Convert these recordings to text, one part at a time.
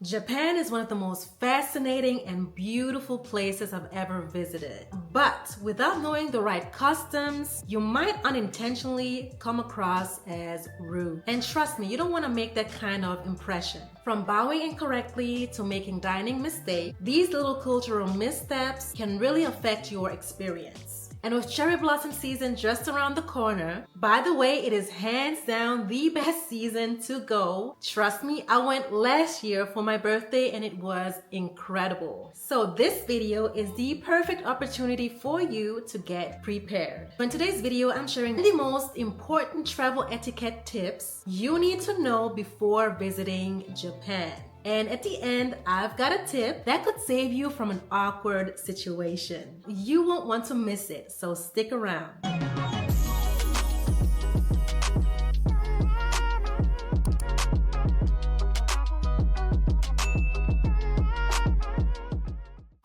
Japan is one of the most fascinating and beautiful places I've ever visited. But without knowing the right customs, you might unintentionally come across as rude. And trust me, you don't want to make that kind of impression. From bowing incorrectly to making dining mistakes, these little cultural missteps can really affect your experience. And with cherry blossom season just around the corner, by the way, it is hands down the best season to go. Trust me, I went last year for my birthday and it was incredible. So this video is the perfect opportunity for you to get prepared. In today's video, I'm sharing the most important travel etiquette tips you need to know before visiting Japan. And at the end, I've got a tip that could save you from an awkward situation. You won't want to miss it, so stick around.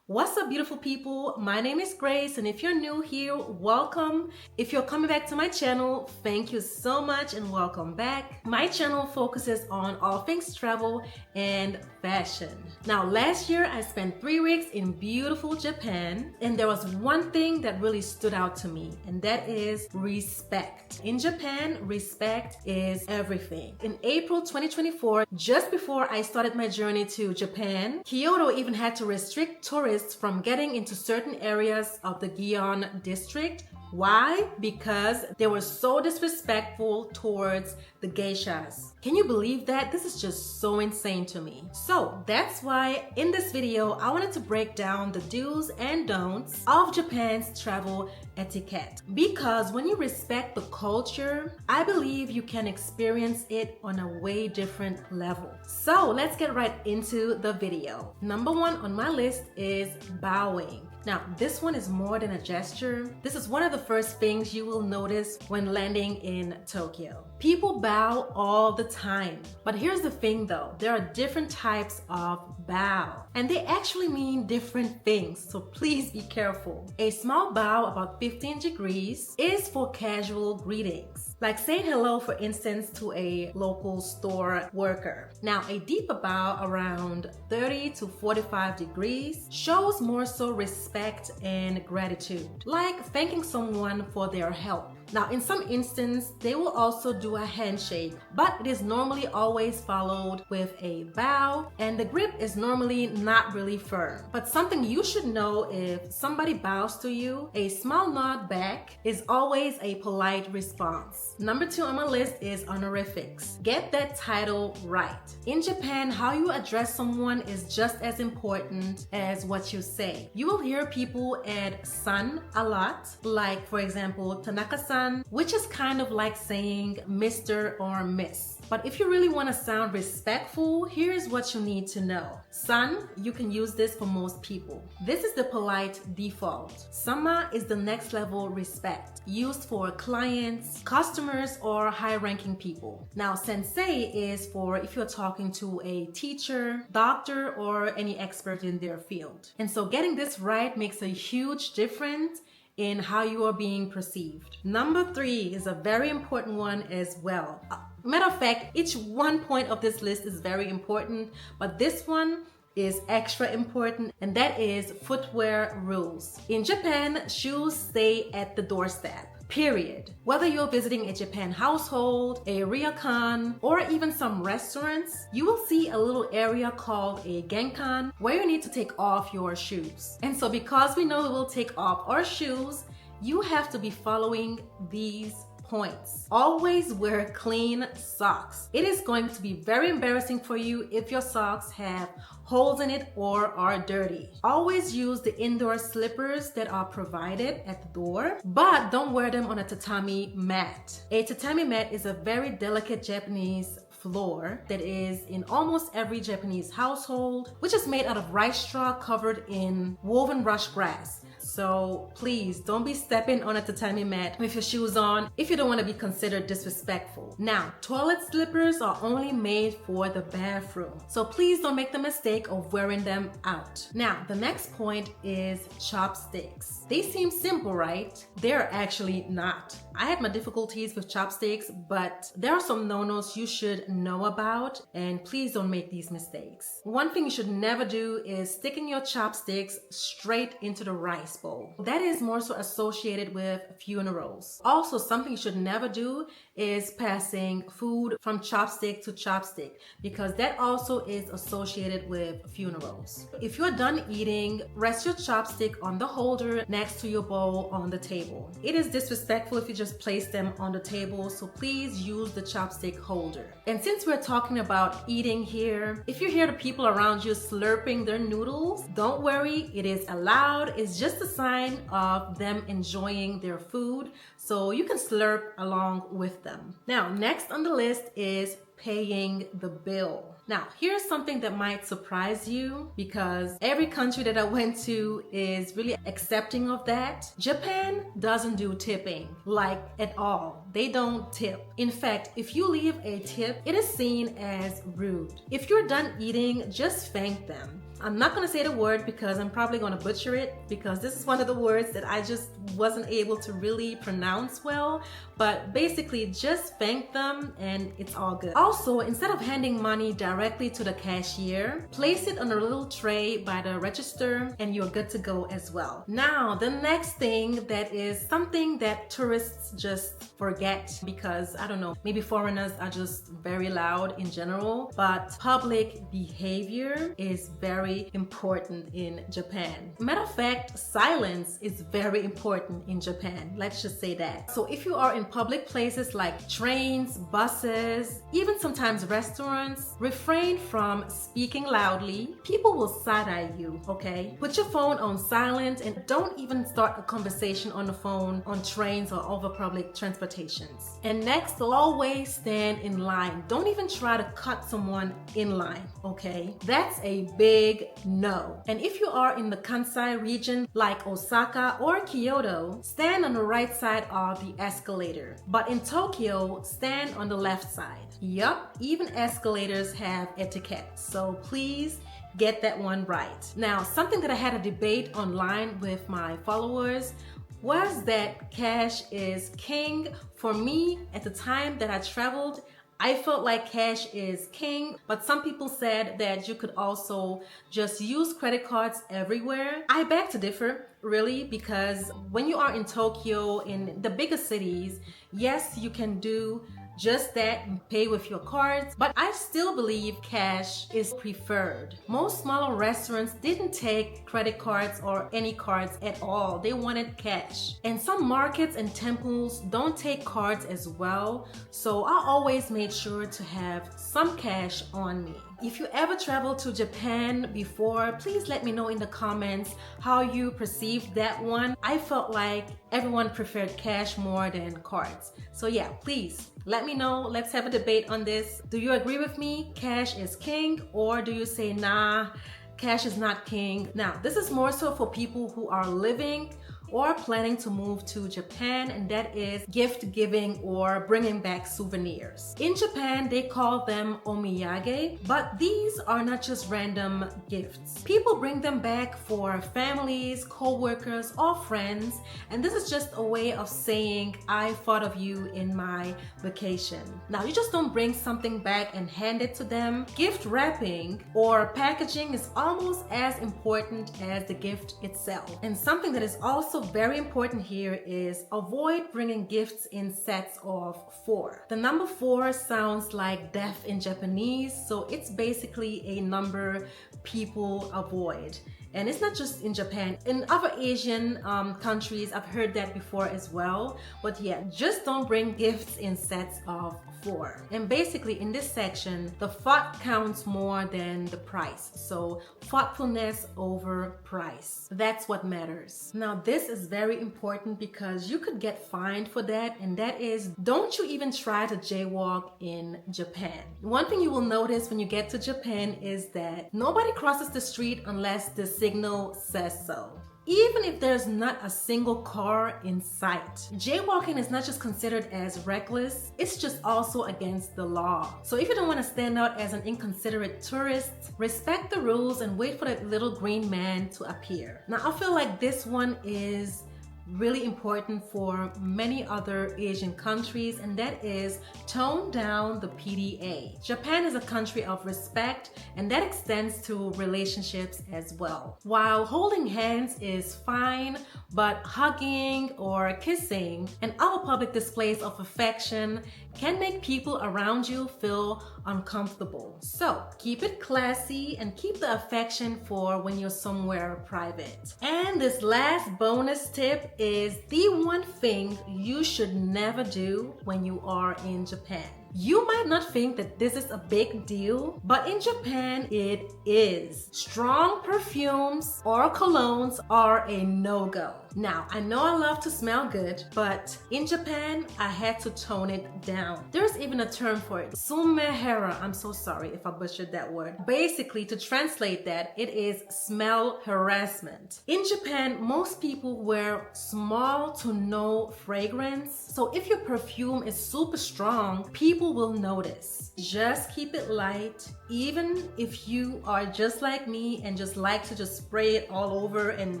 What's up, beautiful people? My name is Grace, and if you're new here, welcome. If you're coming back to my channel, thank you so much and welcome back. My channel focuses on all things travel and fashion. Now, last year I spent 3 weeks in beautiful Japan, and there was one thing that really stood out to me, and that is respect. In Japan, respect is everything. In April 2024, just before I started my journey to Japan, Kyoto even had to restrict tourists from getting into certain areas of the Gion district. Why? Because they were so disrespectful towards the geishas. Can you believe that? This is just so insane to me. So that's why in this video, I wanted to break down the do's and don'ts of Japan's travel etiquette. Because when you respect the culture, I believe you can experience it on a way different level. So let's get right into the video. Number 1 on my list is bowing. Now, this one is more than a gesture. This is one of the first things you will notice when landing in Tokyo. People bow all the time. But here's the thing though, there are different types of bow, and they actually mean different things, so please be careful. A small bow about 15 degrees is for casual greetings, like saying hello, for instance, to a local store worker. Now, a deeper bow around 30 to 45 degrees shows more so respect and gratitude, like thanking someone for their help. Now, in some instances, they will also do a handshake, but it is normally always followed with a bow, and the grip is normally not really firm. But something you should know: if somebody bows to you, a small nod back is always a polite response. Number 2 on my list is honorifics. Get that title right. In Japan, how you address someone is just as important as what you say. You will hear people add san a lot, like for example, Tanaka-san, which is kind of like saying Mr. or Miss. But if you really want to sound respectful, here's what you need to know. San, you can use this for most people. This is the polite default. Sama is the next level respect, used for clients, customers, or high-ranking people. Now, sensei is for if you're talking to a teacher, doctor, or any expert in their field. And so getting this right makes a huge difference in how you are being perceived. Number 3 is a very important one as well. Matter of fact, each one point of this list is very important, but this one is extra important, and that is footwear rules. In Japan, shoes stay at the doorstep. Period. Whether you're visiting a Japan household, a ryokan, or even some restaurants, you will see a little area called a genkan where you need to take off your shoes. And so because we know we will take off our shoes, you have to be following these points. Always wear clean socks. It is going to be very embarrassing for you if your socks have holes in it or are dirty. Always use the indoor slippers that are provided at the door, but don't wear them on a tatami mat. A tatami mat is a very delicate Japanese floor that is in almost every Japanese household, which is made out of rice straw covered in woven rush grass. So please don't be stepping on a tatami mat with your shoes on if you don't want to be considered disrespectful. Now, toilet slippers are only made for the bathroom, so please don't make the mistake of wearing them out. Now, the next point is chopsticks. They seem simple, right? They're actually not. I had my difficulties with chopsticks, but there are some no-nos you should know about, and please don't make these mistakes. One thing you should never do is sticking your chopsticks straight into the rice bowl. That is more so associated with funerals. Also, something you should never do is passing food from chopstick to chopstick, because that also is associated with funerals. If you're done eating, rest your chopstick on the holder next to your bowl on the table. It is disrespectful if you just place them on the table, so please use the chopstick holder. And since we're talking about eating here, if you hear the people around you slurping their noodles, don't worry, it is allowed. It's just a sign of them enjoying their food, so you can slurp along with them. Now, next on the list is paying the bill. Now, here's something that might surprise you, because every country that I went to is really accepting of that. Japan doesn't do tipping, like at all. They don't tip. In fact, if you leave a tip, it is seen as rude. If you're done eating, just thank them. I'm not going to say the word because I'm probably going to butcher it, because this is one of the words that I just wasn't able to really pronounce well. But basically, just thank them and it's all good. Also, instead of handing money directly to the cashier, place it on a little tray by the register and you're good to go as well. Now, the next thing that is something that tourists just forget, because I don't know, maybe foreigners are just very loud in general, but public behavior is very important in Japan. Matter of fact, silence is very important in Japan. Let's just say that. So if you are in public places like trains, buses, even sometimes restaurants, refrain from speaking loudly. People will side-eye you, okay? Put your phone on silent and don't even start a conversation on the phone on trains or over public transportations. And next, always stand in line. Don't even try to cut someone in line, okay? That's a big no. And if you are in the Kansai region like Osaka or Kyoto, stand on the right side of the escalator. But in Tokyo, stand on the left side. Yup, even escalators have etiquette, so please get that one right. Now, something that I had a debate online with my followers was that cash is king. For me, at the time that I traveled, I felt like cash is king, but some people said that you could also just use credit cards everywhere. I beg to differ, really, because when you are in Tokyo, in the bigger cities, yes, you can do just that and pay with your cards, but I still believe cash is preferred. Most smaller restaurants didn't take credit cards or any cards at all. They wanted cash. And some markets and temples don't take cards as well, so I always made sure to have some cash on me. If you ever traveled to Japan before, please let me know in the comments how you perceived that one. I felt like everyone preferred cash more than cards. So yeah, please let me know. Let's have a debate on this. Do you agree with me? Cash is king, or do you say, nah, cash is not king? Now, this is more so for people who are living or planning to move to Japan, and that is gift giving or bringing back souvenirs. In Japan, they call them omiyage, but these are not just random gifts. People bring them back for families, co-workers, or friends, and this is just a way of saying, I thought of you in my vacation. Now, you just don't bring something back and hand it to them. Gift wrapping or packaging is almost as important as the gift itself. And something that is also very important here is avoid bringing gifts in sets of 4. The number 4 sounds like death in Japanese, so it's basically a number people avoid. And it's not just in Japan. In other Asian countries, I've heard that before as well. But yeah, just don't bring gifts in sets of 4. And basically in this section, the thought counts more than the price. So thoughtfulness over price. That's what matters. Now this is very important because you could get fined for that, and that is, don't you even try to jaywalk in Japan. One thing you will notice when you get to Japan is that nobody crosses the street unless the signal says so. even if there's not a single car in sight. Jaywalking is not just considered as reckless, it's just also against the law. So if you don't want to stand out as an inconsiderate tourist, respect the rules and wait for that little green man to appear. Now, I feel like this one is really important for many other Asian countries, and that is tone down the PDA. Japan is a country of respect, and that extends to relationships as well. While holding hands is fine, but hugging or kissing and other public displays of affection can make people around you feel uncomfortable. So keep it classy and keep the affection for when you're somewhere private. And this last bonus tip is the one thing you should never do when you are in Japan. You might not think that this is a big deal, but in Japan it is. Strong perfumes or colognes are a no-go. Now, I know I love to smell good, but in Japan, I had to tone it down. There's even a term for it, sumehara. I'm so sorry if I butchered that word. Basically, to translate that, it is smell harassment. In Japan, most people wear small to no fragrance. So if your perfume is super strong, people will notice. Just keep it light, even if you are just like me and just like to just spray it all over and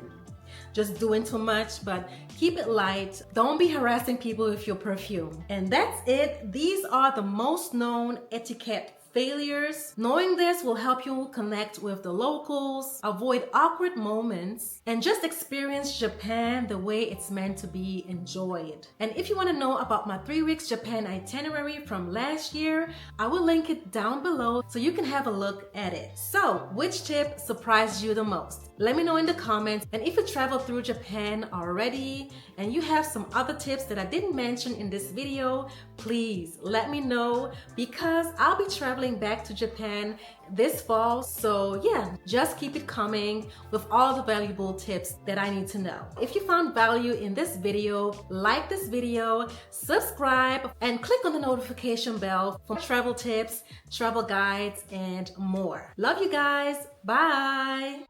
just doing too much, but keep it light. Don't be harassing people with your perfume. And that's it. These are the most known etiquette failures. Knowing this will help you connect with the locals, avoid awkward moments, and just experience Japan the way it's meant to be enjoyed. And if you want to know about my 3 weeks Japan itinerary from last year, I will link it down below so you can have a look at it. So, which tip surprised you the most? Let me know in the comments. And if you traveled through Japan already and you have some other tips that I didn't mention in this video, please let me know, because I'll be traveling back to Japan this fall. So yeah, just keep it coming with all the valuable tips that I need to know. If you found value in this video, like this video, subscribe, and click on the notification bell for travel tips, travel guides, and more. Love you guys. Bye.